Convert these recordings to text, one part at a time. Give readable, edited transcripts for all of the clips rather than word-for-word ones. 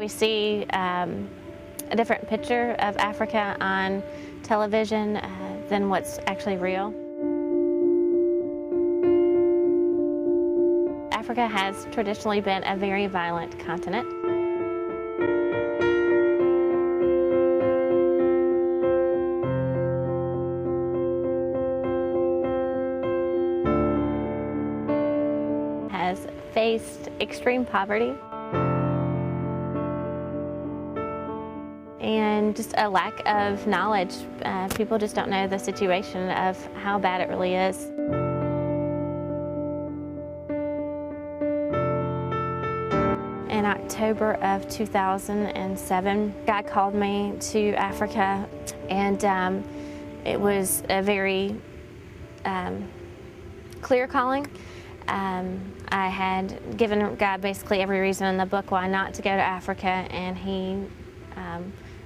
We see a different picture of Africa on television than what's actually real. Africa has traditionally been a very violent continent. Has faced extreme poverty and just a lack of knowledge. People just don't know the situation of how bad it really is. In October of 2007, God called me to Africa, and it was a very clear calling. I had given God basically every reason in the book why not to go to Africa, and He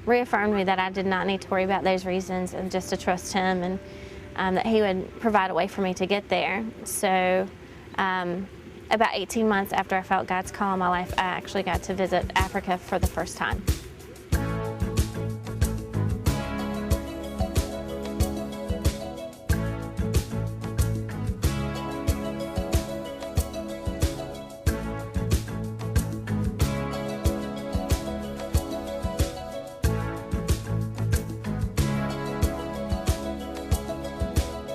reaffirmed me that I did not need to worry about those reasons and just to trust Him, and that He would provide a way for me to get there. So about 18 months after I felt God's call in my life, I actually got to visit Africa for the first time.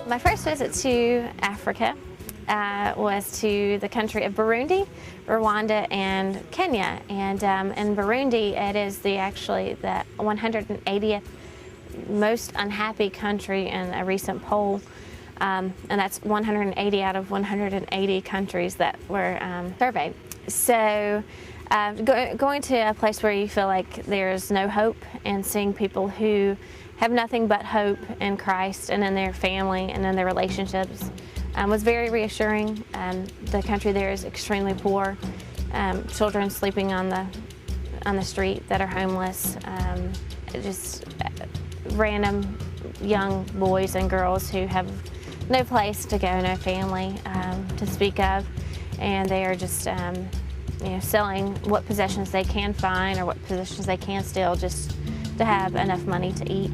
My first visit to Africa was to the country of Burundi, Rwanda, and Kenya. And in Burundi, it is actually the 180th most unhappy country in a recent poll. And that's 180 out of 180 countries that were surveyed. So going to a place where you feel like there's no hope and seeing people who have nothing but hope in Christ and in their family and in their relationships was very reassuring. The country there is extremely poor. Children sleeping on the street that are homeless. Just random young boys and girls who have no place to go, no family to speak of, and they are just selling what possessions they can find or what possessions they can steal just to have enough money to eat.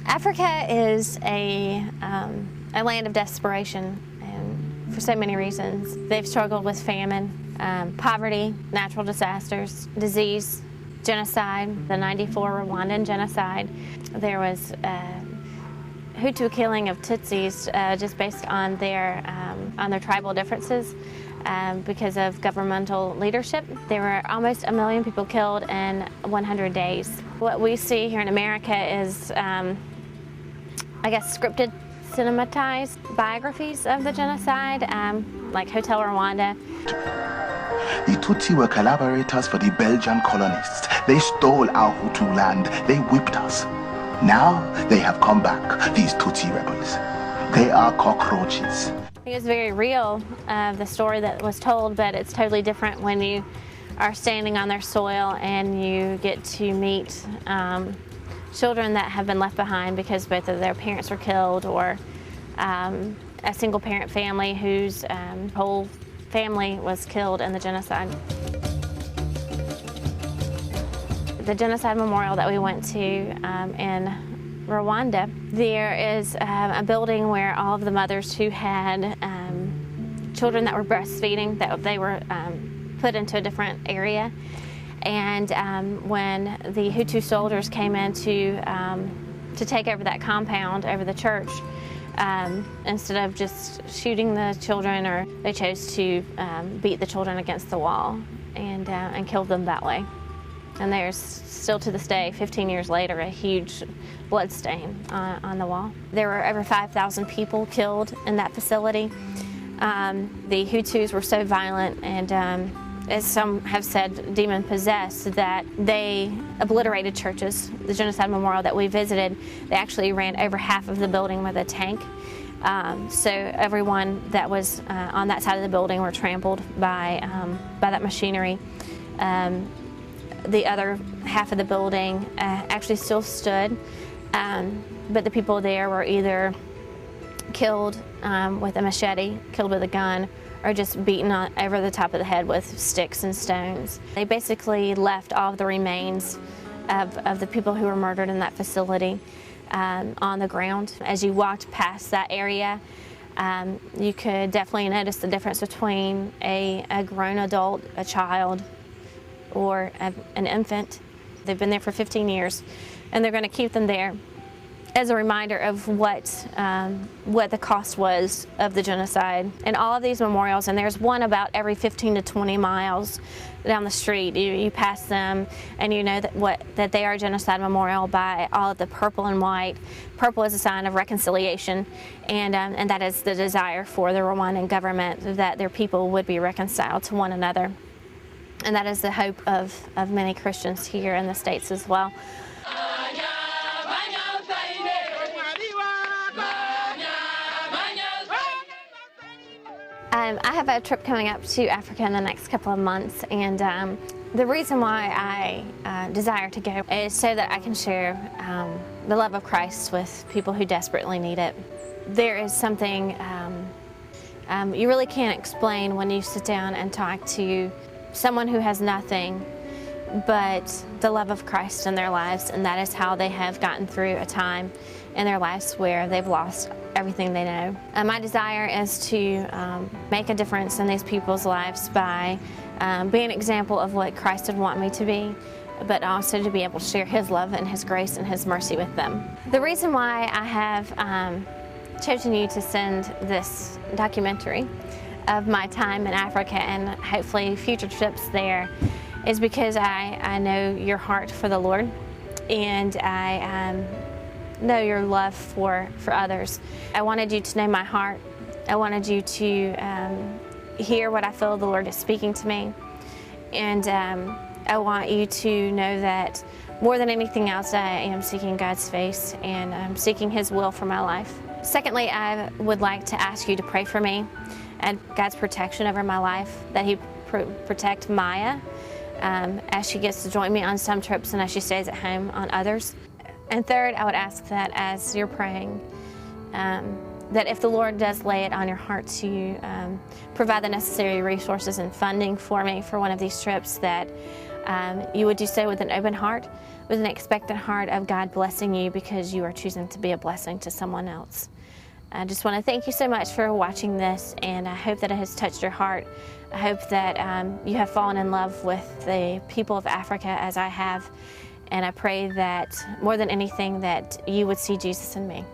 Africa is a land of desperation, and for so many reasons. They've struggled with famine, poverty, natural disasters, disease, genocide, the '94 Rwandan genocide. There was Hutu killing of Tutsis just based on their tribal differences. Because of governmental leadership. There were almost 1 million people killed in 100 days. What we see here in America is, I guess, scripted, cinematized biographies of the genocide, like Hotel Rwanda. The Tutsi were collaborators for the Belgian colonists. They stole our Hutu land. They whipped us. Now they have come back, these Tutsi rebels. They are cockroaches. I think it's very real, the story that was told, but it's totally different when you are standing on their soil and you get to meet children that have been left behind because both of their parents were killed, or a single parent family whose whole family was killed in the genocide. The genocide memorial that we went to in Rwanda, there is a building where all of the mothers who had children that were breastfeeding, that they were put into a different area. And when the Hutu soldiers came in to take over that compound over the church, instead of just shooting the children, or they chose to beat the children against the wall and killed them that way. And there's still to this day, 15 years later, a huge blood stain on the wall. There were over 5,000 people killed in that facility. The Hutus were so violent and, as some have said, demon-possessed, that they obliterated churches. The genocide memorial that we visited, they actually ran over half of the building with a tank. So everyone that was on that side of the building were trampled by that machinery. The other half of the building actually still stood, but the people there were either killed with a machete, killed with a gun, or just beaten over the top of the head with sticks and stones. They basically left all of the remains of the people who were murdered in that facility on the ground. As you walked past that area, you could definitely notice the difference between a grown adult, a child, or an infant. They've been there for 15 years, and they're going to keep them there as a reminder of what the cost was of the genocide. And all of these memorials, and there's one about every 15 to 20 miles down the street. You pass them, and you know that they are a genocide memorial by all of the purple and white. Purple is a sign of reconciliation, and that is the desire for the Rwandan government that their people would be reconciled to one another. And that is the hope of many Christians here in the States as well. I have a trip coming up to Africa in the next couple of months, and the reason why I desire to go is so that I can share the love of Christ with people who desperately need it. There is something you really can't explain when you sit down and talk to someone who has nothing but the love of Christ in their lives, and that is how they have gotten through a time in their lives where they've lost everything they know. My desire is to make a difference in these people's lives by being an example of what Christ would want me to be, but also to be able to share His love and His grace and His mercy with them. The reason why I have chosen you to send this documentary of my time in Africa and hopefully future trips there is because I know your heart for the Lord, and I know your love for others. I wanted you to know my heart. I wanted you to hear what I feel the Lord is speaking to me, and I want you to know that more than anything else, I am seeking God's face, and I'm seeking His will for my life. Secondly, I would like to ask you to pray for me and God's protection over my life, that He protect Maya as she gets to join me on some trips and as she stays at home on others. And third, I would ask that as you're praying, that if the Lord does lay it on your heart to provide the necessary resources and funding for me for one of these trips, that you would do so with an open heart, with an expectant heart of God blessing you because you are choosing to be a blessing to someone else. I just want to thank you so much for watching this, and I hope that it has touched your heart. I hope that you have fallen in love with the people of Africa as I have, and I pray that more than anything that you would see Jesus in me.